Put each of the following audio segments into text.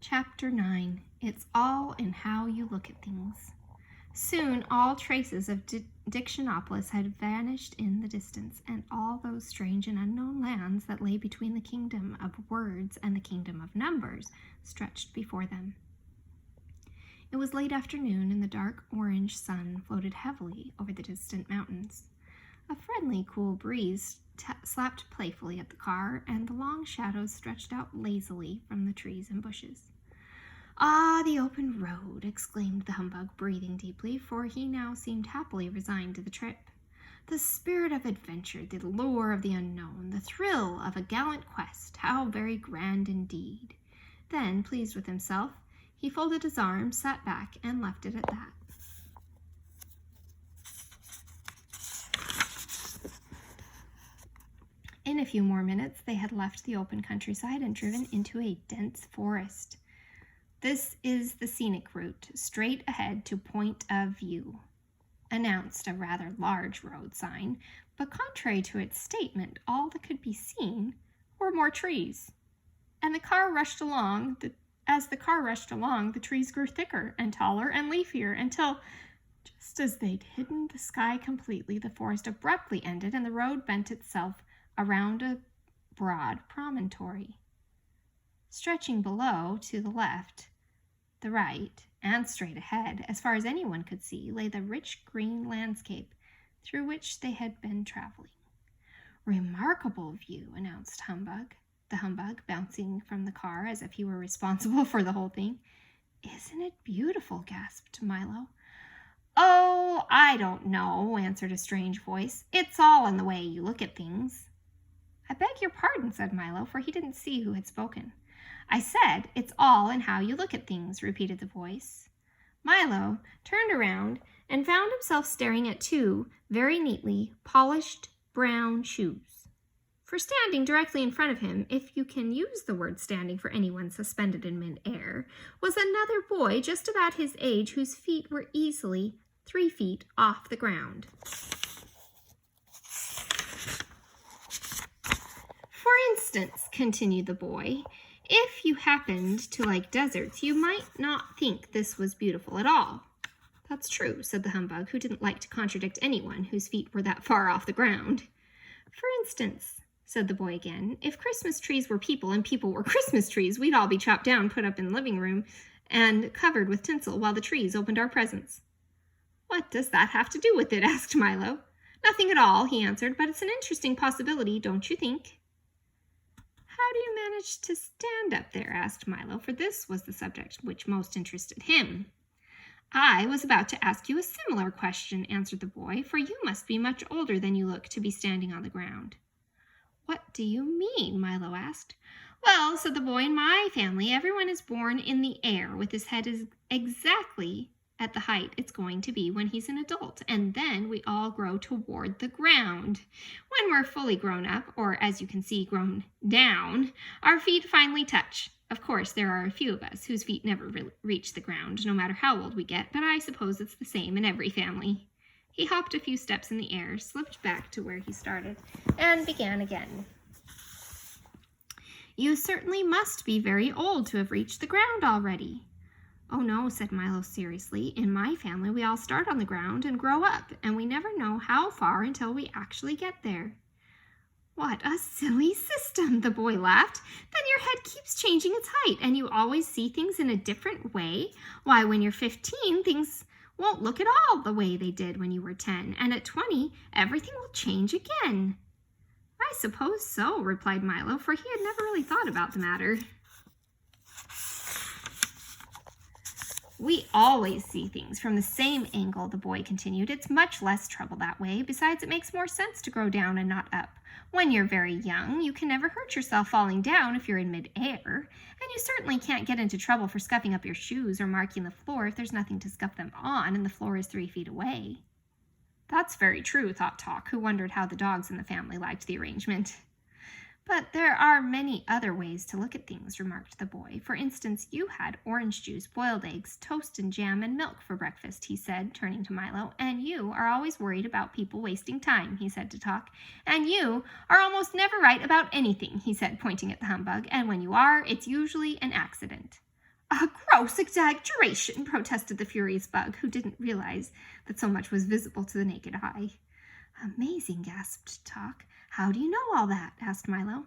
Chapter 9. It's all in how you look at things. Soon all traces of Dictionopolis had vanished in the distance, and all those strange and unknown lands that lay between the kingdom of words and the kingdom of numbers stretched before them. It was late afternoon, and the dark orange sun floated heavily over the distant mountains. A friendly, cool breeze slapped playfully at the car, and the long shadows stretched out lazily from the trees and bushes. "Ah, the open road!" exclaimed the humbug, breathing deeply, for he now seemed happily resigned to the trip. "The spirit of adventure, the lure of the unknown, the thrill of a gallant quest, how very grand indeed!" Then, pleased with himself, he folded his arms, sat back, and left it at that. In a few more minutes, they had left the open countryside and driven into a dense forest. "This is the scenic route, straight ahead to Point of View," announced a rather large road sign, but contrary to its statement, all that could be seen were more trees. And as the car rushed along, the trees grew thicker and taller and leafier until, just as they'd hidden the sky completely, the forest abruptly ended and the road bent itself around a broad promontory. Stretching below, to the left, the right, and straight ahead, as far as anyone could see, lay the rich green landscape through which they had been traveling. "Remarkable view," announced the humbug, bouncing from the car as if he were responsible for the whole thing. "Isn't it beautiful?" gasped Milo. "Oh, I don't know," answered a strange voice. "It's all in the way you look at things." "I beg your pardon," said Milo, for he didn't see who had spoken. "I said it's all in how you look at things," repeated the voice. Milo turned around and found himself staring at two very neatly polished brown shoes. For standing directly in front of him, if you can use the word standing for anyone suspended in mid-air, was another boy just about his age whose feet were easily 3 feet off the ground. "For instance," continued the boy, "if you happened to like deserts, you might not think this was beautiful at all." "That's true," said the humbug, who didn't like to contradict anyone whose feet were that far off the ground. "For instance," said the boy again, "if Christmas trees were people and people were Christmas trees, we'd all be chopped down, put up in the living room, and covered with tinsel while the trees opened our presents." "What does that have to do with it?" asked Milo. "Nothing at all," he answered, "but it's an interesting possibility, don't you think?" "How do you manage to stand up there?" asked Milo, for this was the subject which most interested him. "I was about to ask you a similar question," answered the boy, "for you must be much older than you look to be standing on the ground." "What do you mean?" Milo asked. "Well," said the boy, "in my family, everyone is born in the air with his head exactly at the height it's going to be when he's an adult, and then we all grow toward the ground. When we're fully grown up, or as you can see, grown down, our feet finally touch. Of course, there are a few of us whose feet never reach the ground, no matter how old we get, but I suppose it's the same in every family." He hopped a few steps in the air, slipped back to where he started, and began again. "You certainly must be very old to have reached the ground already." "Oh no," said Milo seriously. "In my family, we all start on the ground and grow up, and we never know how far until we actually get there." "What a silly system!" the boy laughed. "Then your head keeps changing its height, and you always see things in a different way? Why, when you're 15, things won't look at all the way they did when you were 10, and at 20, everything will change again." "I suppose so," replied Milo, for he had never really thought about the matter. "We always see things from the same angle," the boy continued. "It's much less trouble that way. Besides, it makes more sense to grow down and not up. When you're very young, you can never hurt yourself falling down if you're in mid-air, and you certainly can't get into trouble for scuffing up your shoes or marking the floor if there's nothing to scuff them on and the floor is 3 feet away." "That's very true," thought Talk, who wondered how the dogs in the family liked the arrangement. "But there are many other ways to look at things," remarked the boy. "For instance, you had orange juice, boiled eggs, toast and jam and milk for breakfast," he said, turning to Milo. "And you are always worried about people wasting time," he said to Talk. "And you are almost never right about anything," he said, pointing at the humbug. "And when you are, it's usually an accident." gross exaggeration, protested the furious bug, who didn't realize that so much was visible to the naked eye. Amazing, gasped Talk. How do you know all that? Asked Milo.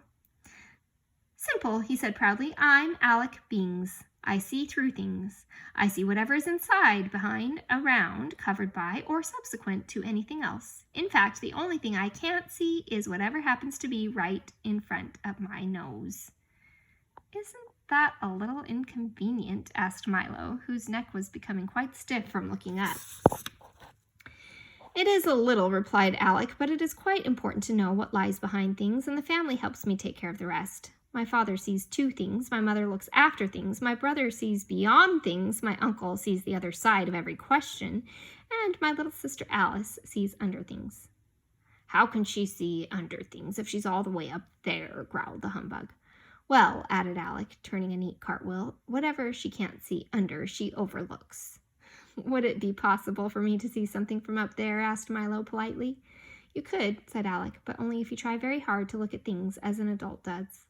Simple, he said proudly. I'm Alec Bings. I see through things. I see whatever is inside, behind, around, covered by, or subsequent to anything else. In fact, the only thing I can't see is whatever happens to be right in front of my nose. Isn't that a little inconvenient? Asked Milo, whose neck was becoming quite stiff from looking up. It is a little, replied Alec, but it is quite important to know what lies behind things, and the family helps me take care of the rest. My father sees two things, my mother looks after things, my brother sees beyond things, my uncle sees the other side of every question, and my little sister Alice sees under things. How can she see under things if she's all the way up there? Growled the humbug. Well, added Alec, turning a neat cartwheel, whatever she can't see under, she overlooks. Would it be possible for me to see something from up there? Asked Milo politely. You could, said Alec, but only if you try very hard to look at things as an adult does.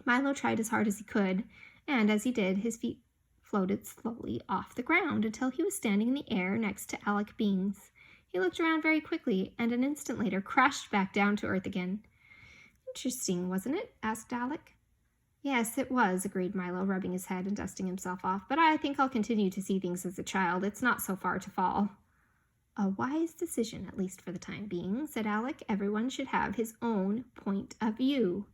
Milo tried as hard as he could, and as he did, his feet floated slowly off the ground until he was standing in the air next to Alec Bings. He looked around very quickly, and an instant later crashed back down to earth again. Interesting, wasn't it? Asked Alec. Yes, it was, agreed Milo, rubbing his head and dusting himself off, but I think I'll continue to see things as a child. It's not so far to fall. A wise decision, at least for the time being, said Alec. Everyone should have his own point of view.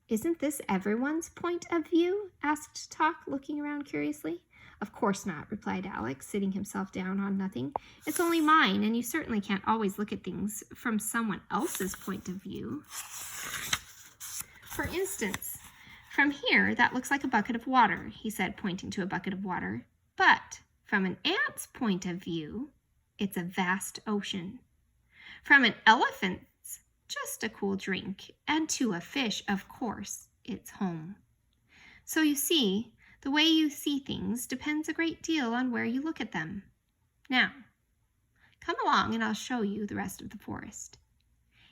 Isn't this everyone's point of view? Asked Talk, looking around curiously. Of course not, replied Alec, sitting himself down on nothing. It's only mine, and you certainly can't always look at things from someone else's point of view. For instance, from here, that looks like a bucket of water, he said, pointing to a bucket of water. But from an ant's point of view, it's a vast ocean. From an elephant's, just a cool drink, and to a fish, of course, it's home. So you see, the way you see things depends a great deal on where you look at them. Now, come along and I'll show you the rest of the forest.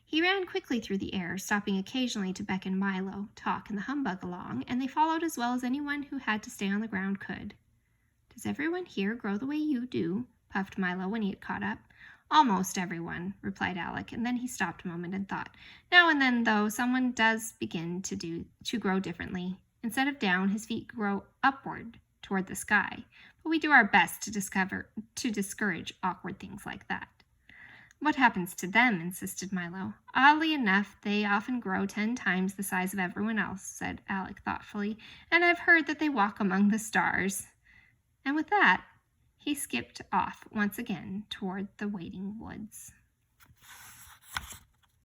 He ran quickly through the air, stopping occasionally to beckon Milo, Talk, and the humbug along, and they followed as well as anyone who had to stay on the ground could. Does everyone here grow the way you do? Puffed Milo when he had caught up. Almost everyone, replied Alec, and then he stopped a moment and thought. Now and then, though, someone does begin to grow differently. Instead of down, his feet grow upward toward the sky, but we do our best to discourage awkward things like that. What happens to them? Insisted Milo. Oddly enough, they often grow 10 times the size of everyone else, said Alec thoughtfully, and I've heard that they walk among the stars. And with that, he skipped off once again toward the waiting woods.